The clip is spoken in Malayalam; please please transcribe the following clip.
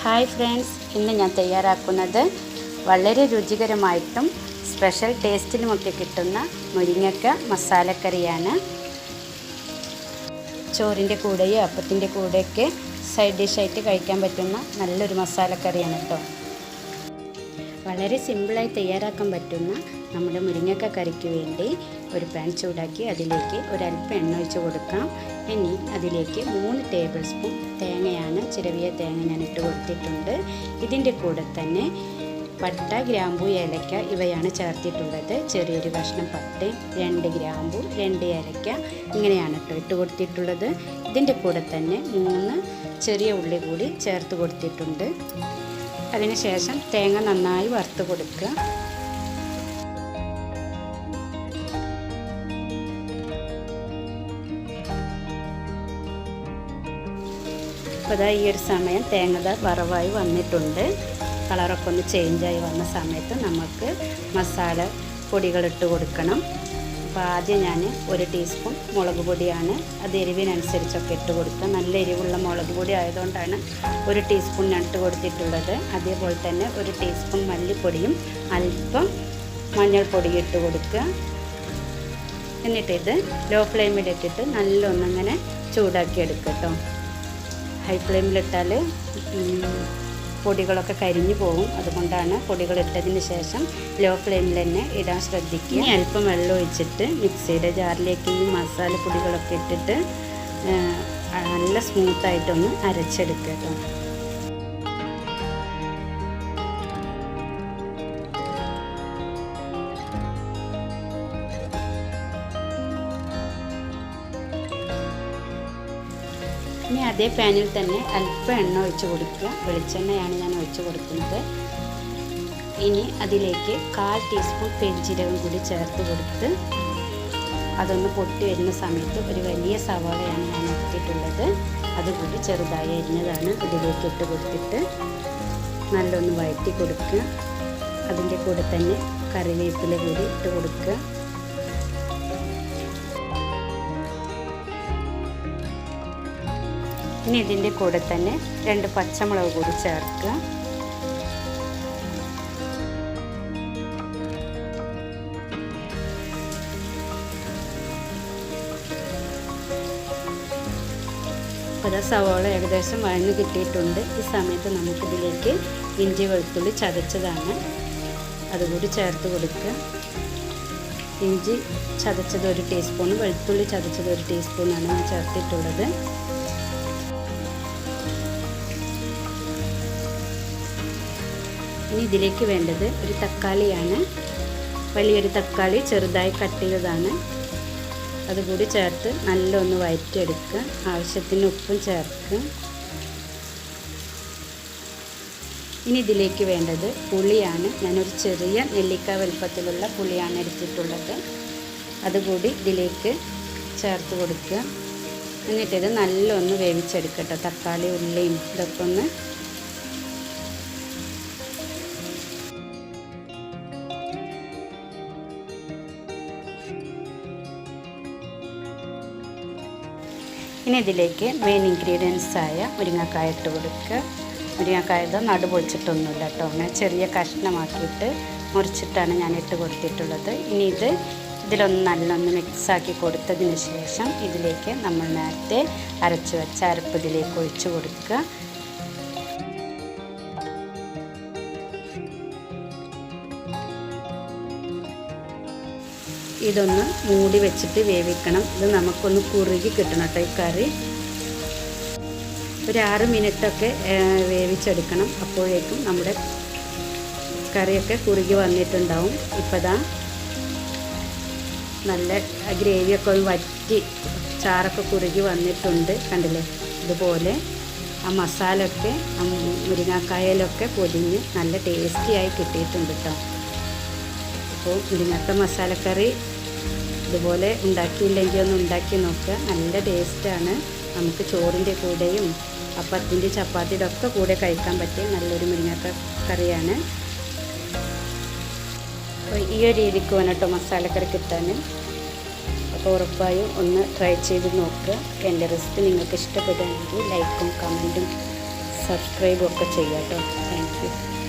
ഹായ് ഫ്രണ്ട്സ്, ഇന്ന് ഞാൻ തയ്യാറാക്കുന്നത് വളരെ രുചികരമായിട്ടും സ്പെഷ്യൽ ടേസ്റ്റിലുമൊക്കെ കിട്ടുന്ന മുരിങ്ങക്ക മസാലക്കറിയാണ്. ചോറിൻ്റെ കൂടെയോ അപ്പത്തിൻ്റെ കൂടെയൊക്കെ സൈഡ് ഡിഷായിട്ട് കഴിക്കാൻ പറ്റുന്ന നല്ലൊരു മസാലക്കറിയാണ് കേട്ടോ. വളരെ സിമ്പിളായി തയ്യാറാക്കാൻ പറ്റുന്ന നമ്മുടെ മുരിങ്ങക്ക കറിക്ക് വേണ്ടി ഒരു പാൻ ചൂടാക്കി അതിലേക്ക് ഒരല്പം എണ്ണ ഒഴിച്ച് കൊടുക്കാം. ഇനി അതിലേക്ക് 3 ടേബിൾ സ്പൂൺ തേങ്ങയാണ്, ചിരവിയ തേങ്ങ ഞാൻ ഇട്ട് കൊടുത്തിട്ടുണ്ട്. ഇതിൻ്റെ കൂടെ തന്നെ പട്ട, ഗ്രാമ്പൂ, ഏലക്ക ഇവയാണ് ചേർത്തിട്ടുള്ളത്. ചെറിയൊരു കഷ്ണം പട്ടയും 2 ഗ്രാമ്പൂ, 2 ഏലക്ക ഇങ്ങനെയാണ് കേട്ടോ ഇട്ട് കൊടുത്തിട്ടുള്ളത്. ഇതിൻ്റെ കൂടെ തന്നെ 3 ചെറിയ ഉള്ളി കൂടി ചേർത്ത് കൊടുത്തിട്ടുണ്ട്. അതിനുശേഷം തേങ്ങ നന്നായി വറുത്ത് കൊടുക്കുക. അപ്പോൾ ഈ ഒരു സമയം തേങ്ങ വറവായി വന്നിട്ടുണ്ട്. കളറൊക്കെ ഒന്ന് ചേഞ്ചായി വന്ന സമയത്ത് നമുക്ക് മസാല പൊടികളിട്ട് കൊടുക്കണം. അപ്പോൾ ആദ്യം ഞാൻ 1 ടീസ്പൂൺ മുളക് പൊടിയാണ്, അത് എരിവിനനുസരിച്ചൊക്കെ ഇട്ട് കൊടുക്കുക. നല്ല എരിവുള്ള മുളക് പൊടി ആയതുകൊണ്ടാണ് 1 ടീസ്പൂൺ ഞാൻ ഇട്ട് കൊടുത്തിട്ടുള്ളത്. അതേപോലെ തന്നെ 1 ടീസ്പൂൺ മല്ലിപ്പൊടിയും അല്പം മഞ്ഞൾപ്പൊടി ഇട്ട് കൊടുക്കുക. എന്നിട്ടിത് ലോ ഫ്ലെയിമിലിട്ടിട്ട് നല്ലൊന്നിങ്ങനെ ചൂടാക്കി എടുക്കുക കേട്ടോ. ഹൈ ഫ്ലെയിമിലിട്ടാൽ പൊടികളൊക്കെ കരിഞ്ഞു പോകും. അതുകൊണ്ടാണ് പൊടികളിട്ടതിന് ശേഷം ലോ ഫ്ലെയിമിൽ തന്നെ ഇടാൻ ശ്രദ്ധിക്കുക. ഇനി അല്പം വെള്ളം ഒഴിച്ചിട്ട് മിക്സിയുടെ ജാറിലേക്ക് ഈ മസാല പൊടികളൊക്കെ ഇട്ടിട്ട് നല്ല സ്മൂത്തായിട്ടൊന്ന് അരച്ചെടുക്കുക കേട്ടോ. ഇനി അതേ പാനിൽ തന്നെ അല്പം എണ്ണ ഒഴിച്ച് കൊടുക്കുക. വെളിച്ചെണ്ണയാണ് ഞാൻ ഒഴിച്ച് കൊടുക്കുന്നത്. ഇനി അതിലേക്ക് 1/4 ടീസ്പൂൺ പെരുംജീരകം കൂടി ചേർത്ത് കൊടുത്ത് അതൊന്ന് പൊട്ടി വരുന്ന സമയത്ത് ഒരു വലിയ സവാളയാണ് ഞാൻ എടുത്തിട്ടുള്ളത്. അതുകൂടി ചെറുതായി അരിഞ്ഞതാണ് ഇതിലേക്ക് ഇട്ട് കൊടുത്തിട്ട് നല്ലൊന്ന് വഴറ്റി കൊടുക്കുക. അതിൻ്റെ കൂടെ തന്നെ കറിവേപ്പില കൂടി ഇട്ട് കൊടുക്കുക. ഇനി ഇതിൻ്റെ കൂടെ തന്നെ 2 പച്ചമുളക് കൂടി ചേർക്കുക. അപ്പോൾ സവാള ഏകദേശം വഴഞ്ഞ് കിട്ടിയിട്ടുണ്ട്. ഈ സമയത്ത് നമുക്കിതിലേക്ക് ഇഞ്ചി വെളുത്തുള്ളി ചതച്ചതാണ്, അതുകൂടി ചേർത്ത് കൊടുക്കുക. ഇഞ്ചി ചതച്ചത് 1 ടീസ്പൂൺ, വെളുത്തുള്ളി ചതച്ചത് 1 ടീസ്പൂണാണ് ഞാൻ ചേർത്തിട്ടുള്ളത്. ഇനി ഇതിലേക്ക് വേണ്ടത് ഒരു തക്കാളിയാണ്. വലിയൊരു തക്കാളി ചെറുതായി കട്ട് ചെയ്തതാണ്. അതുകൂടി ചേർത്ത് നല്ലൊന്ന് വഴറ്റിയെടുക്കുക. ആവശ്യത്തിന് ഉപ്പും ചേർക്കുക. ഇനി ഇതിലേക്ക് വേണ്ടത് പുളിയാണ്. ഞാനൊരു ചെറിയ നെല്ലിക്ക വലുപ്പത്തിലുള്ള പുളിയാണ് എടുത്തിട്ടുള്ളത്. അതുകൂടി ഇതിലേക്ക് ചേർത്ത് കൊടുക്കുക. എന്നിട്ടിത് നല്ലൊന്ന് വേവിച്ചെടുക്കട്ടെ. തക്കാളി, ഉള്ളിയും ഇതൊക്കെ ഒന്ന് ഇനി ഇതിലേക്ക് മെയിൻ ഇൻഗ്രീഡിയൻസായ മുരിങ്ങക്കായ ഇട്ട് കൊടുക്കുക. മുരിങ്ങക്കായത് നടുപൊളിച്ചിട്ടൊന്നുമില്ല കേട്ടോ, അങ്ങനെ ചെറിയ കഷ്ണമാക്കിയിട്ട് മുറിച്ചിട്ടാണ് ഞാൻ ഇട്ട് കൊടുത്തിട്ടുള്ളത്. ഇനി ഇതിലൊന്ന് നല്ലൊന്ന് മിക്സാക്കി കൊടുത്തതിന് ശേഷം ഇതിലേക്ക് നമ്മൾ നേരത്തെ അരച്ച് വെച്ച അരപ്പ് ഇതിലേക്ക് ഒഴിച്ച് കൊടുക്കുക. ഇതൊന്ന് മൂടി വെച്ചിട്ട് വേവിക്കണം. ഇത് നമുക്കൊന്ന് കുറുകി കിട്ടണം കേട്ടോ. ഈ കറി ഒരു 6 മിനിറ്റൊക്കെ വേവിച്ചെടുക്കണം. അപ്പോഴേക്കും നമ്മുടെ കറിയൊക്കെ കുറുകി വന്നിട്ടുണ്ടാവും. ഇപ്പോൾ ദാ നല്ല ഗ്രേവിയൊക്കെ വറ്റി ചാറൊക്കെ കുറുകി വന്നിട്ടുണ്ട്. കണ്ടില്ലേ, ഇതുപോലെ ആ മസാലയൊക്കെ മുരിങ്ങക്കായയിലൊക്കെ പൊതിഞ്ഞ് നല്ല ടേസ്റ്റിയായി കിട്ടിയിട്ടുണ്ട് കേട്ടോ. അപ്പോൾ മുരിങ്ങക്ക മസാലക്കറി ഇതുപോലെ ഉണ്ടാക്കിയില്ലെങ്കിൽ ഒന്ന് ഉണ്ടാക്കി നോക്കുക. നല്ല ടേസ്റ്റാണ്. നമുക്ക് ചോറിൻ്റെ കൂടെയും അപ്പത്തിൻ്റെ ചപ്പാത്തിയുടെ ഒക്കെ കൂടെ കഴിക്കാൻ പറ്റിയ നല്ലൊരു മുരിങ്ങക്ക കറിയാണ്. അപ്പോൾ ഈ ഒരു രീതിക്ക് വേണം കേട്ടോ മസാലക്കറി കിട്ടാൻ. അപ്പോൾ ഉറപ്പായും ഒന്ന് ട്രൈ ചെയ്ത് നോക്കുക. എൻ്റെ റെസിപ്പി നിങ്ങൾക്ക് ഇഷ്ടപ്പെടുകയാണെങ്കിൽ ലൈക്കും കമൻറ്റും സബ്സ്ക്രൈബും ഒക്കെ ചെയ്യാം കേട്ടോ. Thank you.